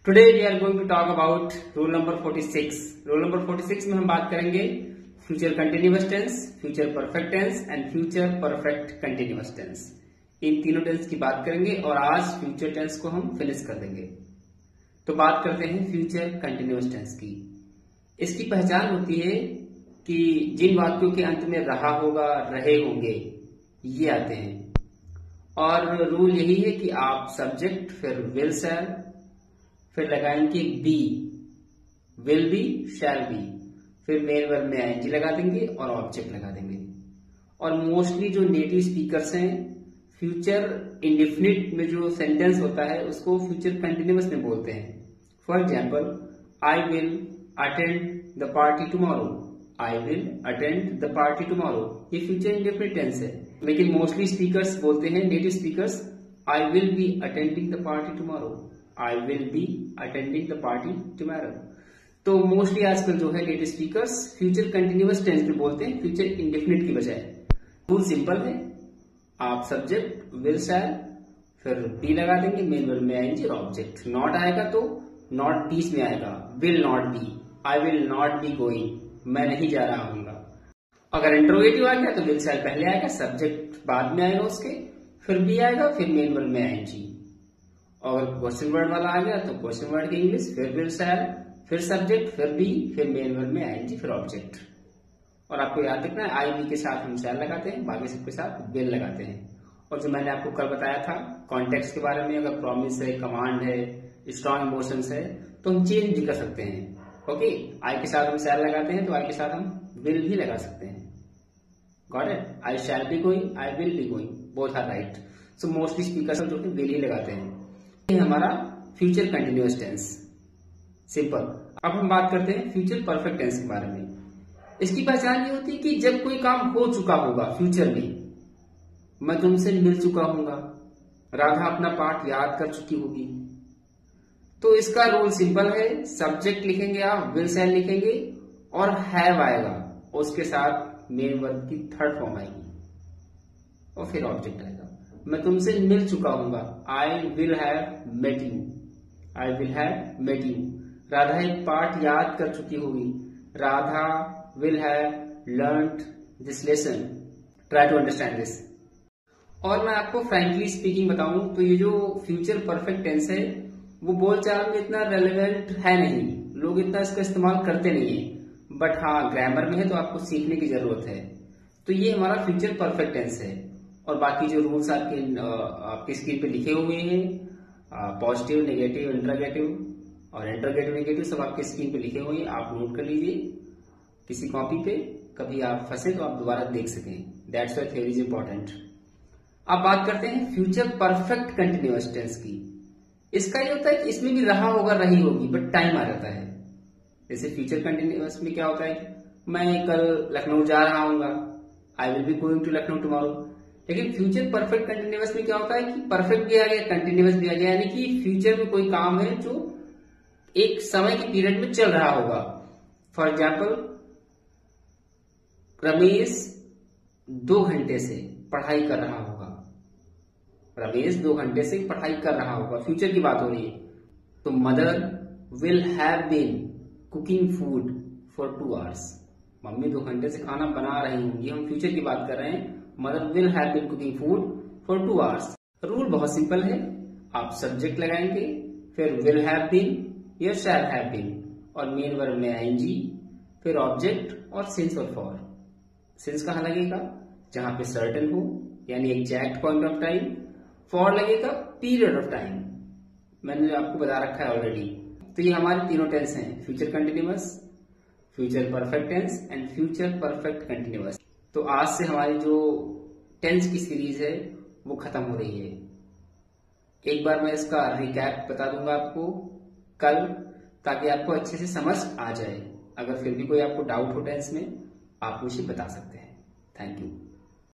Today we are going to talk about rule number 46। Rule number 46 में हम बात करेंगे future continuous tense, future perfect tense and future perfect continuous tense. इन तीनों tense की बात करेंगे और आज फ्यूचर टेंस को हम फिनिश कर देंगे। तो बात करते हैं फ्यूचर कंटिन्यूअस टेंस की। इसकी पहचान होती है कि जिन वाक्यों के अंत में रहा होगा, रहे होंगे, ये आते हैं। और रूल यही है कि आप सब्जेक्ट, फिर विल शैल, फिर लगाएंगे be, will be, shall be, फिर मेन वर्ब में आईएनजी लगा देंगे और ऑब्जेक्ट लगा देंगे। और मोस्टली जो नेटिव स्पीकर्स हैं, फ्यूचर इंडेफिनिट में जो सेंटेंस होता है उसको फ्यूचर कंटिन्यूअस में बोलते हैं। For example, I will attend the party tomorrow, I will attend the party tomorrow, ये फ्यूचर इंडेफिनिट टेंस है। लेकिन मोस्टली स्पीकर्स बोलते हैं, native speakers, I will be attending the party tomorrow, I will be attending the party tomorrow. तो mostly आजकल जो है native speakers future continuous tense में बोलते हैं फ्यूचर इंडेफिनिट की बजाय। रूल सिंपल है, आप सब्जेक्ट, विल शैल, फिर बी लगा देंगे, मेन वर्ब में आएंगे और ऑब्जेक्ट। नॉट आएगा तो नॉट बीच में आएगा, will not be, I will not be going, मैं नहीं जा रहा हूँ। अगर इंट्रोगेटिव आ गया तो विल शैल पहले आएगा, सब्जेक्ट बाद में आएगा उसके, फिर बी आएगा, फिर मेन वर्ब में आएंगे। और क्वेश्चन वर्ड वाला आ गया तो क्वेश्चन वर्ड की इंग्लिश, फिर विल शैल, फिर सब्जेक्ट, फिर बी, फिर मेन वर्ब में आएंगे, फिर ऑब्जेक्ट। और आपको याद रखना है, आई बी के साथ हम शैल लगाते हैं, बाकी सबके साथ विल लगाते हैं। और जो मैंने आपको कल बताया था कॉन्टेक्स्ट के बारे में, अगर प्रॉमिस है, कमांड है, स्ट्रॉन्ग इमोशंस है, तो हम चेंज भी कर सकते हैं। ओके, आई के साथ हम शैल लगाते हैं तो आई के साथ हम विल भी लगा सकते हैं। Got it? I shall be going, I will be going, both are right. So mostly speakers जो कि विल ही लगाते हैं। ये हमारा फ्यूचर कंटिन्यूअस टेंस, सिंपल। अब हम बात करते हैं फ्यूचर परफेक्ट टेंस के बारे में। इसकी पहचान ये होती है कि जब कोई काम हो चुका होगा फ्यूचर में, मैं तुमसे मिल चुका हूंगा, राधा अपना पाठ याद कर चुकी होगी, तो इसका रूल सिंपल है, सब्जेक्ट लिखेंगे आप, विल शैल लिखेंगे और हैव आएगा, उसके साथ मेन वर्ब की थर्ड फॉर्म आएगी और फिर ऑब्जेक्ट आएगा। मैं तुमसे मिल चुका हूंगा, I will have met you, I will have met you. Radha एक पाठ याद कर चुकी होगी, Radha will have learned this lesson. Try to understand this. और मैं आपको फ्रैंकली स्पीकिंग बताऊं तो ये जो फ्यूचर परफेक्ट टेंस है वो बोलचाल में इतना रेलेवेंट है नहीं, लोग इतना इसका इस्तेमाल करते नहीं है। बट हाँ, ग्रामर में है तो आपको सीखने की जरूरत है। तो ये हमारा फ्यूचर परफेक्ट टेंस है। और बाकी जो रूल्स आपकी स्क्रीन पे लिखे हुए हैं, पॉजिटिव, नेगेटिव, इंटरोगेटिव और इंटरोगेटिव नेगेटिव सब आपके स्क्रीन पे लिखे हुए हैं, आप नोट कर लीजिए किसी कॉपी पे, कभी आप फंसे तो आप दोबारा देख सकें। That's why theory is important. अब बात करते हैं फ्यूचर परफेक्ट कंटिन्यूअस टेंस की। इसका ये होता है कि इसमें भी रहा होगा, रही होगी, बट टाइम आ जाता है। जैसे फ्यूचर कंटिन्यूअस में क्या होता है, मैं कल लखनऊ जा रहा हूँ, I will be going to Lucknow tomorrow. लेकिन फ्यूचर परफेक्ट कंटिन्यूअस में क्या होता है कि परफेक्ट भी आ गया, कंटिन्यूअस भी आ गया, यानी कि फ्यूचर में कोई काम है जो एक समय के पीरियड में चल रहा होगा। फॉर एग्जाम्पल, रमेश 2 घंटे से पढ़ाई कर रहा होगा, रमेश 2 घंटे से पढ़ाई कर रहा होगा, फ्यूचर की बात हो रही है। तो mother will have been cooking food for 2 hours, मम्मी 2 घंटे से खाना बना रही होंगी, हम फ्यूचर की बात कर रहे हैं। Mother will have been cooking food for 2 hours। Rule बहुत सिंपल है, आप सब्जेक्ट लगाएंगे, फिर विल हैव बीन या शैल हैव बीन और मेन वर्ब में आईएनजी, फिर ऑब्जेक्ट और सिंस और फॉर। सिंस कहाँ लगेगा, जहां पे सर्टेन हो यानी exact point of time. For लगेगा पीरियड ऑफ टाइम, मैंने आपको बता रखा है ऑलरेडी। तो ये हमारे तीनों टेंस हैं, future continuous, future perfect tense and future perfect continuous. तो आज से हमारी जो टेंस की सीरीज है वो खत्म हो रही है। एक बार मैं इसका रिकैप बता दूंगा आपको कल, ताकि आपको अच्छे से समझ आ जाए। अगर फिर भी कोई आपको डाउट हो टेंस में, आप मुझे बता सकते हैं। Thank you.